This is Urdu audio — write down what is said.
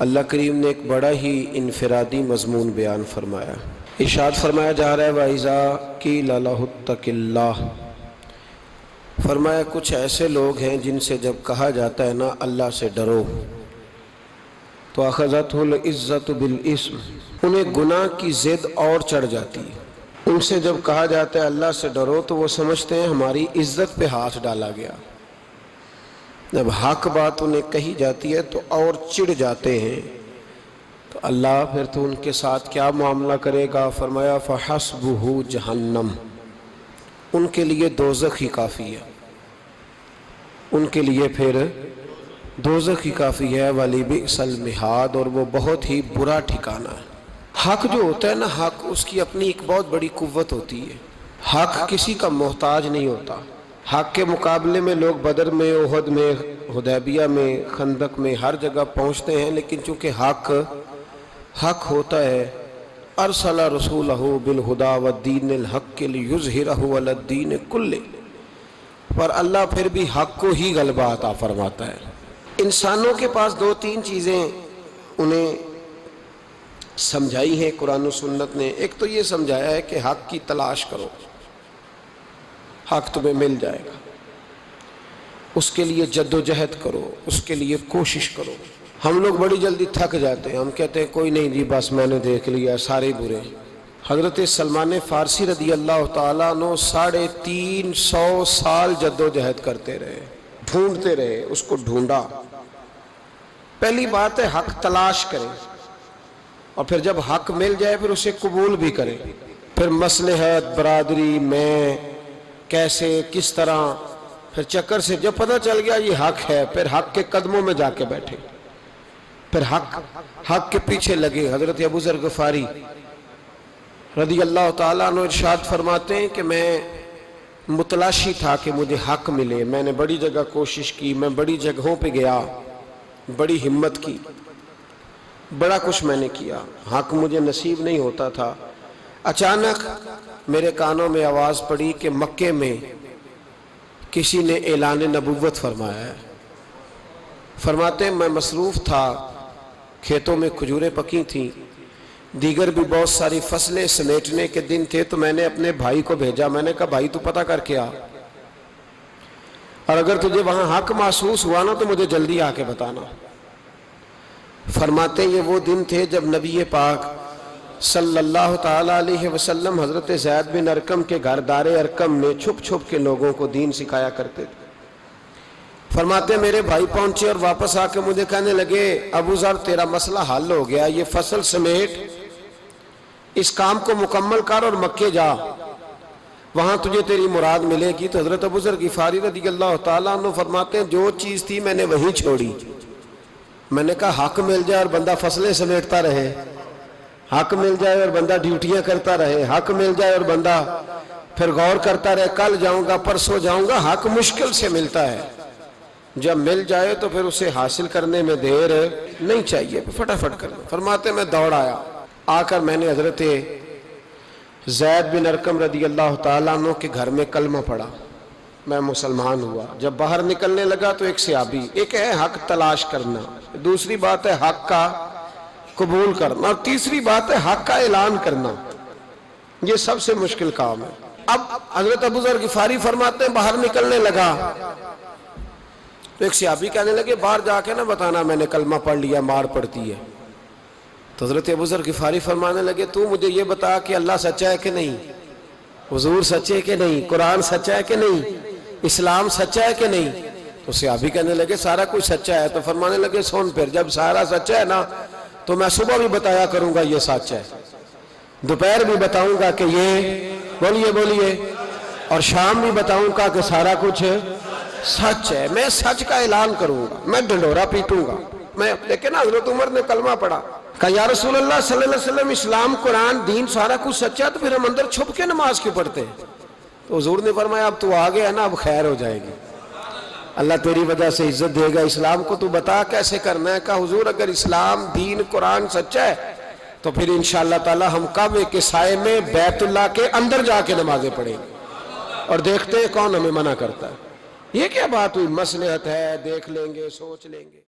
اللہ کریم نے ایک بڑا ہی انفرادی مضمون بیان فرمایا۔ ارشاد فرمایا جا رہا ہے وَإِذَا قِيلَ لَهُ اتَّقِ اللَّهَ، فرمایا کچھ ایسے لوگ ہیں جن سے جب کہا جاتا ہے نا اللہ سے ڈرو تو أَخَذَتْهُ الْعِزَّةُ بِالْإِثْمِ، انہیں گناہ کی ضد اور چڑھ جاتی ہے۔ ان سے جب کہا جاتا ہے اللہ سے ڈرو تو وہ سمجھتے ہیں ہماری عزت پہ ہاتھ ڈالا گیا۔ جب حق بات انہیں کہی جاتی ہے تو اور چڑھ جاتے ہیں، تو اللہ پھر تو ان کے ساتھ کیا معاملہ کرے گا؟ فرمایا فَحَسْبُهُ جہنم، ان کے لیے دوزخ ہی کافی ہے، ان کے لیے پھر دوزخ ہی کافی ہے۔ وَلِبِئْسَ الْمِہَادُ، اور وہ بہت ہی برا ٹھکانہ ہے۔ حق جو ہوتا ہے نا، حق اس کی اپنی ایک بہت بڑی قوت ہوتی ہے۔ حق کسی کا محتاج نہیں ہوتا۔ حق کے مقابلے میں لوگ بدر میں، احد میں، حدیبیہ میں، خندق میں ہر جگہ پہنچتے ہیں، لیکن چونکہ حق ہوتا ہے، ارسل رسولہ بالہدی والدین الحق لیظہرہ علی الدین کلہ، پر اللہ پھر بھی حق کو ہی غلبہ عطا فرماتا ہے۔ انسانوں کے پاس دو تین چیزیں انہیں سمجھائی ہیں قرآن و سنت نے۔ ایک تو یہ سمجھایا ہے کہ حق کی تلاش کرو، حق تمہیں مل جائے گا، اس کے لیے جد و جہد کرو، اس کے لیے کوشش کرو۔ ہم لوگ بڑی جلدی تھک جاتے ہیں، ہم کہتے ہیں کوئی نہیں جی بس میں نے دیکھ لیا سارے برے۔ حضرت سلمان فارسی رضی اللہ تعالیٰ عنہ 350 سال جد و جہد کرتے رہے، ڈھونڈتے رہے، اس کو ڈھونڈا۔ پہلی بات ہے حق تلاش کریں، اور پھر جب حق مل جائے پھر اسے قبول بھی کریں۔ پھر مصلحت، برادری میں کیسے کس طرح، پھر چکر سے جب پتہ چل گیا یہ حق ہے، پھر حق کے قدموں میں جا کے بیٹھے، پھر حق کے پیچھے لگے۔ حضرت ابو ذر غفاری رضی اللہ تعالیٰ عنہ ارشاد فرماتے ہیں کہ میں متلاشی تھا کہ مجھے حق ملے، میں نے بڑی جگہ کوشش کی، میں بڑی جگہوں پہ گیا، بڑی ہمت کی، بڑا کچھ میں نے کیا، حق مجھے نصیب نہیں ہوتا تھا۔ اچانک میرے کانوں میں آواز پڑی کہ مکے میں کسی نے اعلان نبوت فرمایا ہے۔ فرماتے ہیں میں مصروف تھا، کھیتوں میں کھجوریں پکی تھیں، دیگر بھی بہت ساری فصلیں سمیٹنے کے دن تھے، تو میں نے اپنے بھائی کو بھیجا، میں نے کہا بھائی تو پتہ کر کے آ، اور اگر تجھے وہاں حق محسوس ہوا نا تو مجھے جلدی آ کے بتانا۔ فرماتے ہیں یہ وہ دن تھے جب نبی پاک صلی اللہ تعالیٰ علیہ وسلم حضرت زید بن ارقم کے گھر دار ارقم میں چھپ چھپ کے لوگوں کو دین سکھایا کرتے تھے۔ فرماتے ہیں میرے بھائی پہنچے اور واپس آ کے مجھے کہنے لگے ابو ذر تیرا مسئلہ حل ہو گیا، یہ فصل سمیٹ، اس کام کو مکمل کر اور مکے جا، وہاں تجھے تیری مراد ملے گی۔ تو حضرت ابو ذر غفاری رضی اللہ تعالیٰ عنہ فرماتے ہیں جو چیز تھی میں نے وہیں چھوڑی۔ میں نے کہا حق مل جائے اور بندہ فصلیں سمیٹتا رہے، حق مل جائے اور بندہ ڈیوٹیاں کرتا رہے، حق مل جائے اور بندہ پھر غور کرتا رہے کل جاؤں گا پرسوں جاؤں گا، حق مشکل سے ملتا ہے، جب مل جائے تو پھر اسے حاصل کرنے میں دیر نہیں چاہیے، فٹافٹ کرنا۔ فرماتے میں دوڑ آیا، آ کر میں نے حضرت زید بن ارقم رضی اللہ تعالیٰ عنہ کے گھر میں کلمہ پڑھا، میں مسلمان ہوا۔ جب باہر نکلنے لگا تو ایک صحابی، ایک ہے حق تلاش کرنا، دوسری بات ہے حق کا قبول کرنا، اور تیسری بات ہے حق کا اعلان کرنا، یہ سب سے مشکل کام ہے۔ اب حضرت ابو ذر غفاری فرماتے ہیں باہر نکلنے لگا تو ایک صحابی کہنے لگے باہر جا کے نہ بتانا میں نے کلمہ پڑھ لیا، مار پڑتی ہے۔ تو حضرت ابو ذر غفاری فرمانے لگے تو مجھے یہ بتا کہ اللہ سچا ہے کہ نہیں، حضور سچے کہ نہیں، قرآن سچا ہے کہ نہیں، اسلام سچا ہے کہ نہیں؟ تو صحابی کہنے لگے سارا کچھ سچا ہے۔ تو فرمانے لگے سن پھر جب سارا سچا ہے نا تو میں صبح بھی بتایا کروں گا یہ سچ ہے، دوپہر بھی بتاؤں گا کہ یہ بولیے اور شام بھی بتاؤں گا کہ سارا کچھ سچ ہے، میں سچ کا اعلان کروں گا، میں ڈنڈورا پیٹوں گا۔ لیکن حضرت عمر نے کلمہ پڑھا، کہا یا رسول اللہ صلی اللہ علیہ وسلم اسلام قرآن دین سارا کچھ سچا ہے تو پھر ہم اندر چھپ کے نماز کیوں پڑھتے ہیں؟ تو حضور نے فرمایا اب تو آ گیا نا، اب خیر ہو جائے گی، اللہ تیری وجہ سے عزت دے گا، اسلام کو تو بتا کیسے کرنا ہے۔ کہا حضور اگر اسلام دین قرآن سچا ہے تو پھر انشاءاللہ تعالی ہم کعبے کے سائے میں بیت اللہ کے اندر جا کے نمازیں پڑھیں گے، اور دیکھتے ہیں کون ہمیں منع کرتا ہے۔ یہ کیا بات ہوئی، مصلحت ہے، دیکھ لیں گے، سوچ لیں گے۔